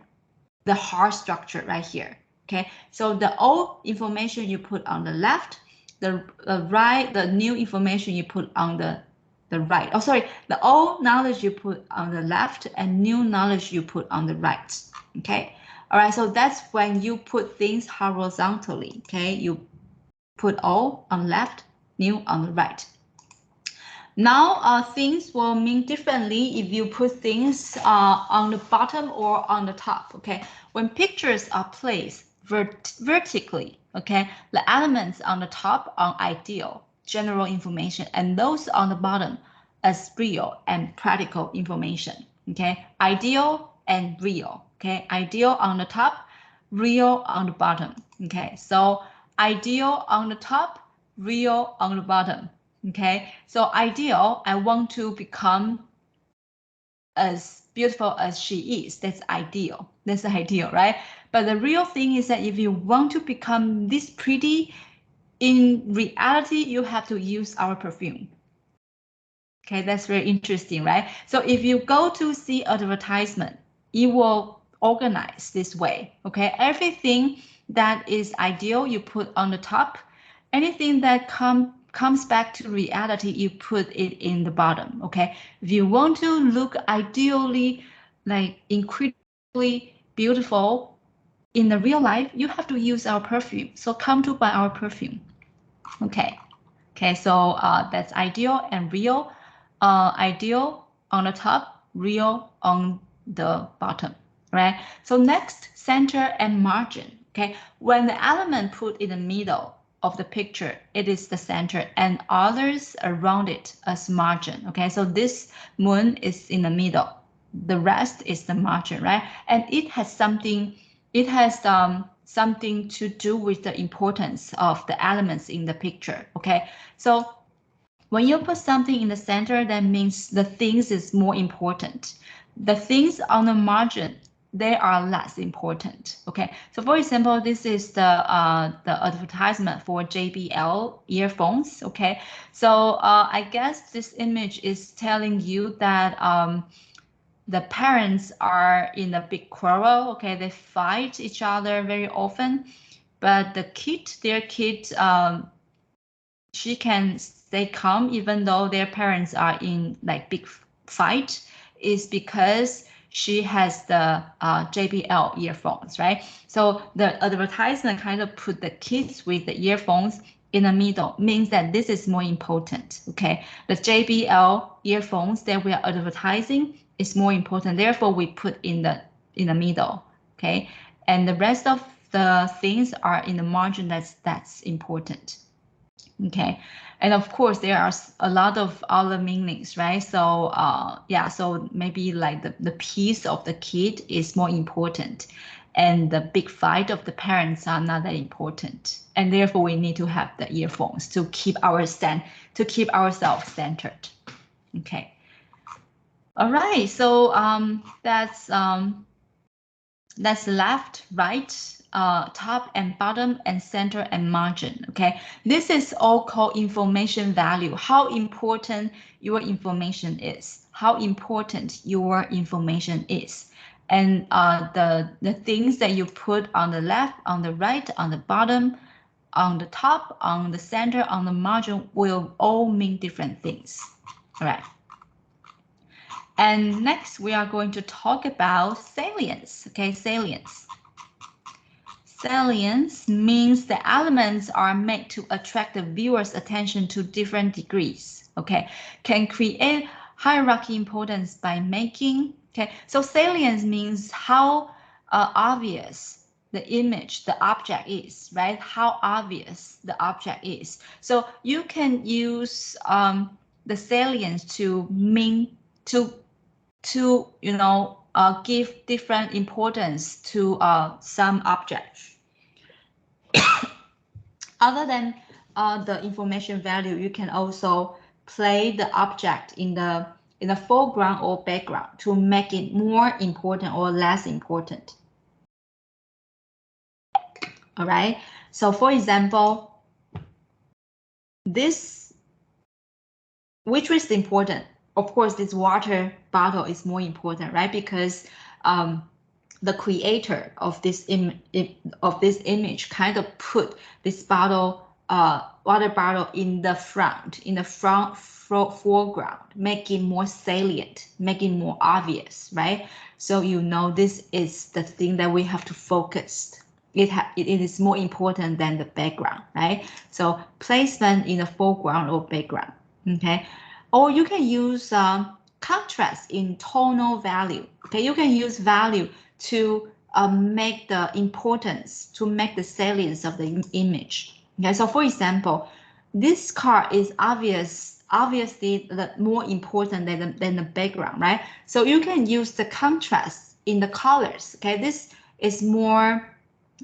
the heart structure right here. Okay, so the old information you put on the left, the right, the new information you put on the right. Oh, sorry, the old knowledge you put on the left and new knowledge you put on the right. Okay, all right, so that's when you put things horizontally. Okay, you put old on left, new on the right. Now things will mean differently if you put things on the bottom or on the top. Okay, when pictures are placed vertically, okay, the elements on the top are ideal, general information, and those on the bottom as real and practical information. Okay, ideal and real. Okay, ideal on the top, real on the bottom. Okay, so ideal on the top, real on the bottom. Okay, so ideal, I want to become as beautiful as she is. That's ideal. That's ideal, right? But the real thing is that if you want to become this pretty, in reality, you have to use our perfume. Okay, that's very interesting, right? So if you go to see advertisement, it will organize this way. Okay, everything that is ideal, you put on the top. Anything that comes back to reality, you put it in the bottom. Okay, if you want to look ideally, like incredibly beautiful in the real life, you have to use our perfume. So come to buy our perfume. Okay, so that's ideal and real. Ideal on the top, real on the bottom, right? So next, center and margin. Okay, when the element put in the middle of the picture, it is the center, and others around it as margin. Okay, so this moon is in the middle, the rest is the margin, right? And it has something, something to do with the importance of the elements in the picture. Okay, so when you put something in the center, that means the things is more important. The things on the margin, they are less important. Okay, so for example, this is the advertisement for JBL earphones. Okay, so I guess this image is telling you that the parents are in a big quarrel. Okay, they fight each other very often, but the kid, their kid, she can stay calm even though their parents are in like big fight, is because she has the JBL earphones, right? So the advertisement kind of put the kids with the earphones in the middle, means that this is more important. Okay, the JBL earphones that we are advertising is more important, therefore we put in the middle. Okay, and the rest of the things are in the margin. That's important. Okay, and of course there are a lot of other meanings, right? So yeah, so maybe like the piece of the kid is more important, and the big fight of the parents are not that important, and therefore we need to have the earphones to keep ourselves centered. Okay. All right. So that's left, right, top and bottom, and center and margin. Okay. This is all called information value. How important your information is. How important your information is. And the things that you put on the left, on the right, on the bottom, on the top, on the center, on the margin will all mean different things. All right. And next we are going to talk about salience. Okay, salience. Salience means the elements are made to attract the viewer's attention to different degrees. Okay, can create hierarchy importance by making. Okay, so salience means how obvious the image, the object is, right? How obvious the object is. So you can use the salience to mean to you know give different importance to some objects. Other than the information value, you can also play the object in the foreground or background to make it more important or less important. All right. So for example, this, which is important? Of course, this water bottle is more important, right? Because the creator of this image kind of put this bottle, water bottle in the foreground, making more salient, making more obvious, right? So you know this is the thing that we have to focus. It is more important than the background, right? So placement in the foreground or background, okay? Or you can use contrast in tonal value. Okay, you can use value to make the importance, to make the salience of the image. Okay, so for example, this car is obviously more important than the background, right? So you can use the contrast in the colors. Okay, this is more,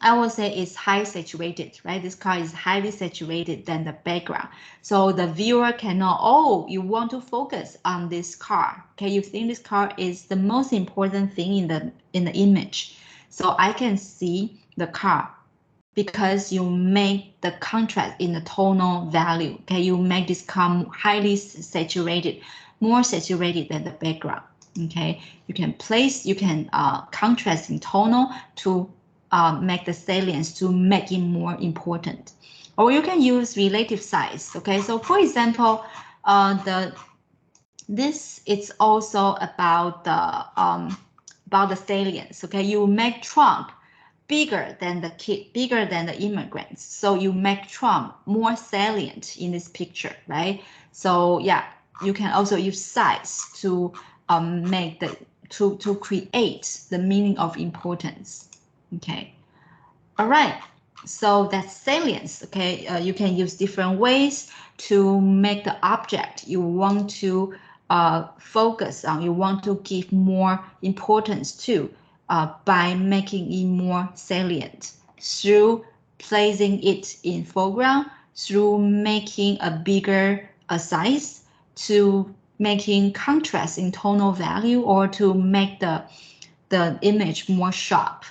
I would say it's high saturated, right? This car is highly saturated than the background. So the viewer cannot, oh, you want to focus on this car. Okay, you think this car is the most important thing in the image. So I can see the car because you make the contrast in the tonal value. Okay, you make this car highly saturated, more saturated than the background. Okay, you can contrast in tonal to make the salience, to make it more important. Or you can use relative size. Okay, so for example, this is also about the salience. Okay, you make Trump bigger than the kid, bigger than the immigrants. So you make Trump more salient in this picture, right? So yeah, you can also use size to make to create the meaning of importance. Okay, all right, so that's salience. Okay, you can use different ways to make the object you want to focus on, you want to give more importance to, by making it more salient through placing it in foreground, through making a bigger size, to making contrast in tonal value, or to make the image more sharp.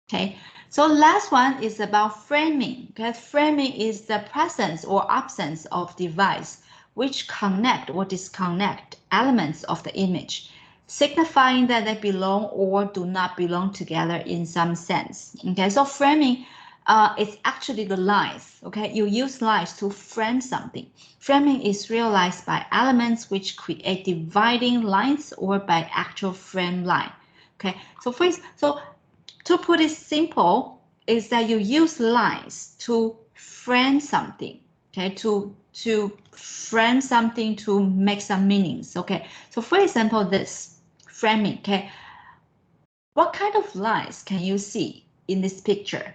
Okay, so last one is about framing. Okay, framing is the presence or absence of device which connect or disconnect elements of the image, signifying that they belong or do not belong together in some sense. Okay, so framing is actually the lines. Okay, you use lines to frame something. Framing is realized by elements which create dividing lines or by actual frame line. Okay, so to put it simple, is that you use lines to frame something, okay, to frame something to make some meanings. Okay, so for example, this framing. Okay, what kind of lines can you see in this picture?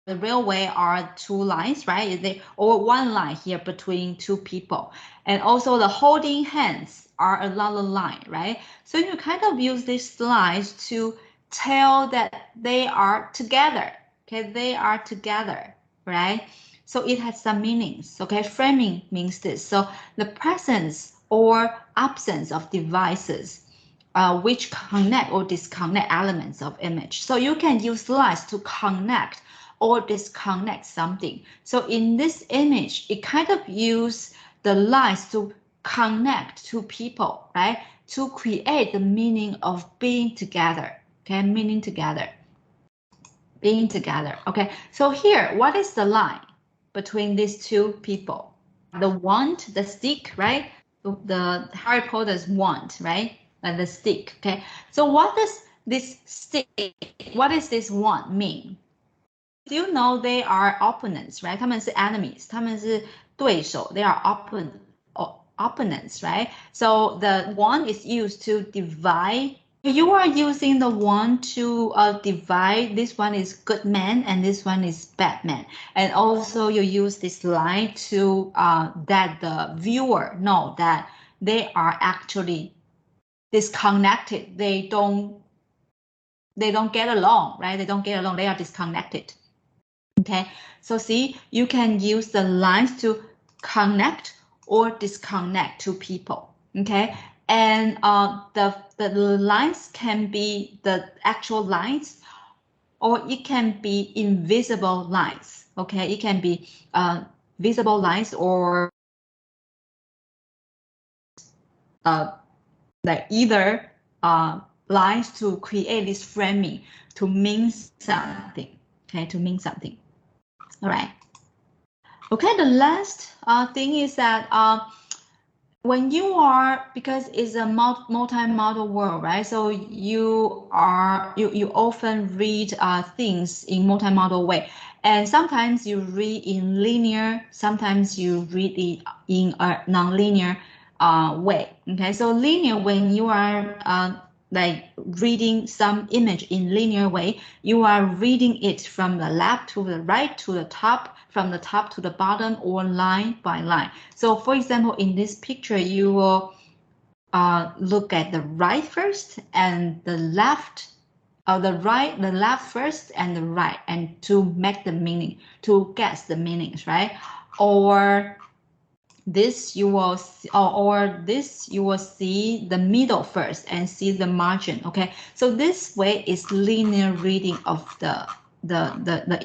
The railway are two lines, right? Or one line here between two people, and also the holding hands are another line, right? So you kind of use these lines to tell that they are together. Okay, they are together, right? So it has some meanings. Okay, framing means this. So the presence or absence of devices which connect or disconnect elements of image. So you can use lines to connect or disconnect something. So in this image, it kind of use the lines to connect two people, right? To create the meaning of being together, okay? Meaning together, being together, okay? So here, what is the line between these two people? The wand, the stick, right? The Harry Potter's wand, right? Like the stick, okay? So what does this stick, what does this wand mean? You know they are opponents, right? 他们是 enemies, 他们是对手, they are opponents, right? So the wand is used to divide. You are using the wand to divide. This one is good man and this one is bad man. And also you use this line to that the viewer know that they are actually disconnected. They don't get along, right? They don't get along. They are disconnected. Okay, so see, you can use the lines to connect or disconnect two people. Okay, and the lines can be the actual lines, or it can be invisible lines. Okay, it can be visible lines or like either lines to create this framing to mean something. Okay, to mean something. All right. Okay, the last thing is that when you are, because it's a multi-modal world, right? So you often read things in multi-modal way, and sometimes you read in linear, sometimes you read it in a non-linear way. Okay, so linear, when you are like reading some image in linear way, you are reading it from the left to the right to the top, from the top to the bottom, or line by line. So for example, in this picture, you will look at the right first and the left, the left first and the right, and to make the meaning, to guess the meanings, right? Or this you will see, or this you will see the middle first and see the margin. Okay, so this way is linear reading of the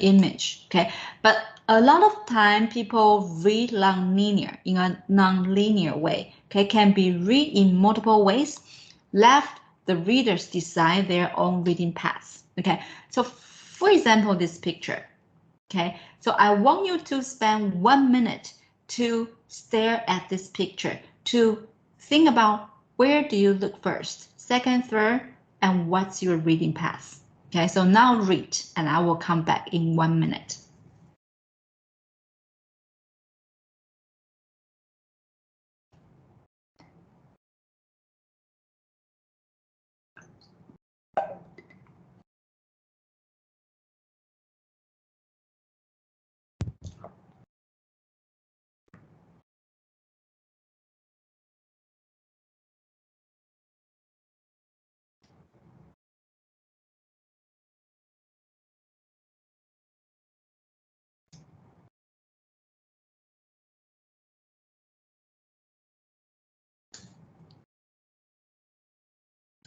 image. Okay, but a lot of time people read non-linear in a non-linear way. Okay, can be read in multiple ways. Left, the readers decide their own reading paths. Okay, so for example, this picture. Okay, so I want you to spend 1 minute to stare at this picture, to think about where do you look first, second, third, and what's your reading path. Okay, so now read, and I will come back in 1 minute.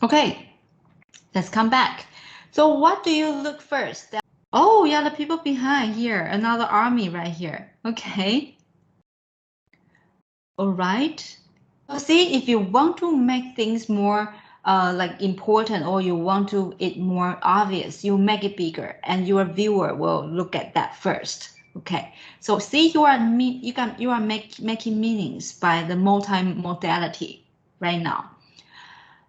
Okay, let's come back. So what do you look first? Oh, yeah, the people behind here, another army right here. Okay. All right. So see, if you want to make things more like important, or you want to it more obvious, you make it bigger, and your viewer will look at that first. Okay. So see, you are making meanings by the multimodality right now.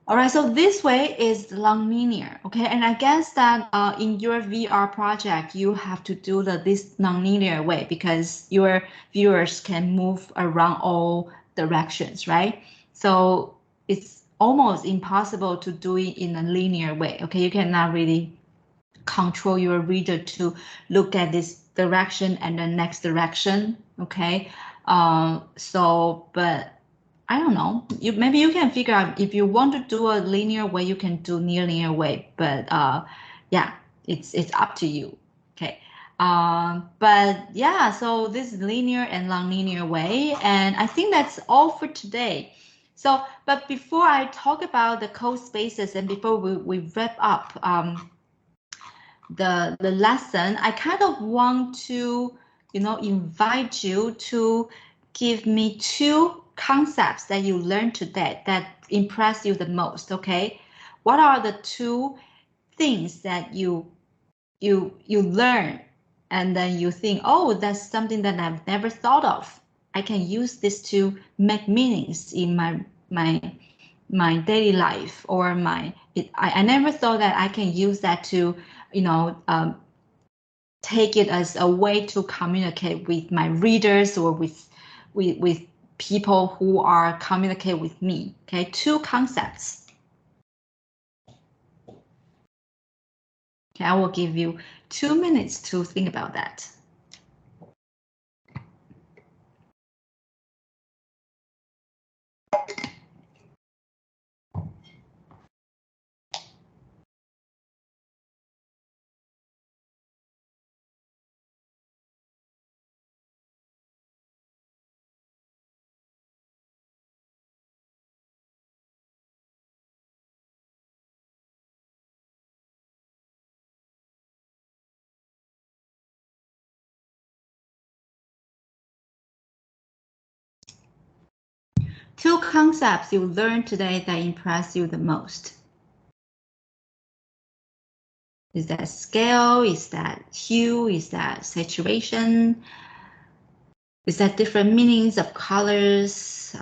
All right, so this way is non-linear, okay? And I guess that in your VR project, you have to do this non-linear way because your viewers can move around all directions, right? So it's almost impossible to do it in a linear way, okay? You cannot really control your reader to look at this direction and the next direction, okay? But I don't know. Maybe you can figure out if you want to do a linear way, you can do linear way. But yeah, it's up to you. Okay. But yeah, so this is linear and non-linear way, and I think that's all for today. So, but before I talk about the code spaces and before we wrap up the lesson, I kind of want to, invite you to give me 2 concepts that you learned today that impressed you the most, okay? What are the 2 things that you learn and then you think, oh, that's something that I've never thought of. I can use this to make meanings in my daily life, or I never thought that I can use that to, take it as a way to communicate with my readers or with people who are communicate with me. Okay, 2 concepts. Okay, I will give you 2 minutes to think about that. Two concepts you learned today that impress you the most. Is that scale? Is that hue? Is that saturation? Is that different meanings of colors,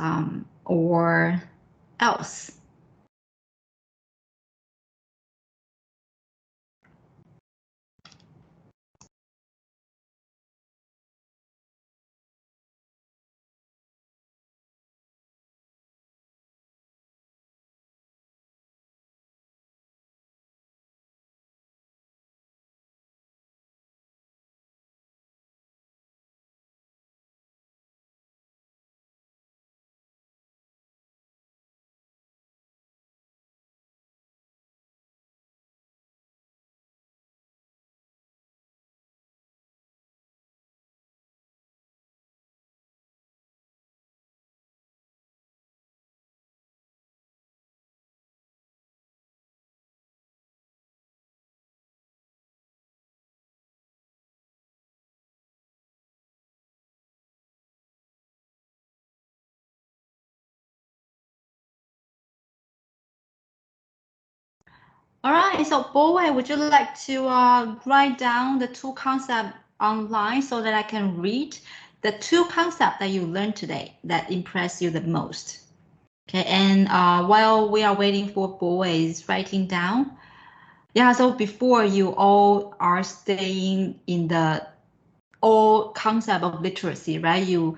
or else? All right, so Bowen, would you like to write down the 2 concepts online so that I can read the 2 concepts that you learned today that impressed you the most? Okay, and while we are waiting for Bowen's writing down, yeah, so before you all are staying in the old concept of literacy, right? You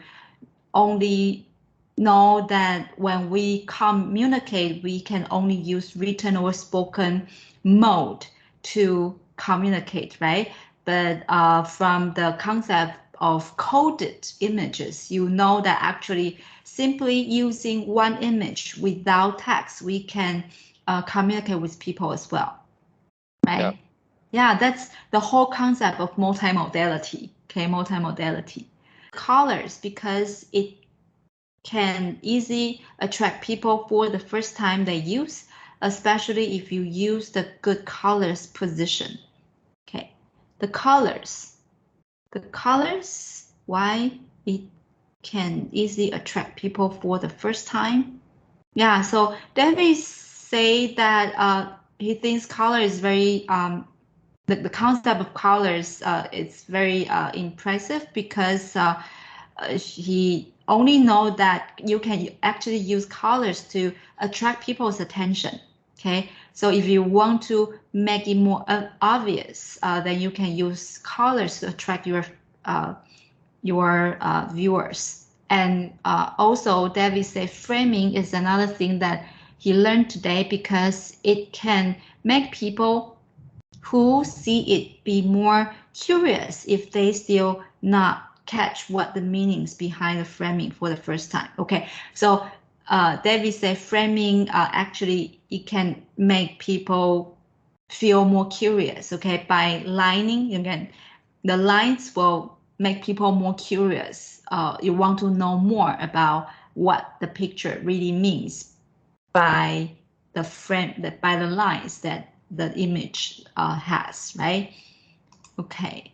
only know that when we communicate, we can only use written or spoken mode to communicate, right? But from the concept of coded images, you know that actually simply using one image without text, we can communicate with people as well, right? Yeah, that's the whole concept of multimodality, okay, multimodality. Colors, because it can easily attract people for the first time they use, especially if you use the good colors position. Okay, the colors, why it can easily attract people for the first time. Yeah, so David say that he thinks color is very the concept of colors is very impressive because he only know that you can actually use colors to attract people's attention. Okay, so if you want to make it more obvious, then you can use colors to attract your viewers. And also, David said framing is another thing that he learned today because it can make people who see it be more curious if they still not catch what the meanings behind the framing for the first time. Okay, so David said framing actually it can make people feel more curious. Okay, by lining, again, the lines will make people more curious. You want to know more about what the picture really means by the frame, by the lines that the image has, right? Okay.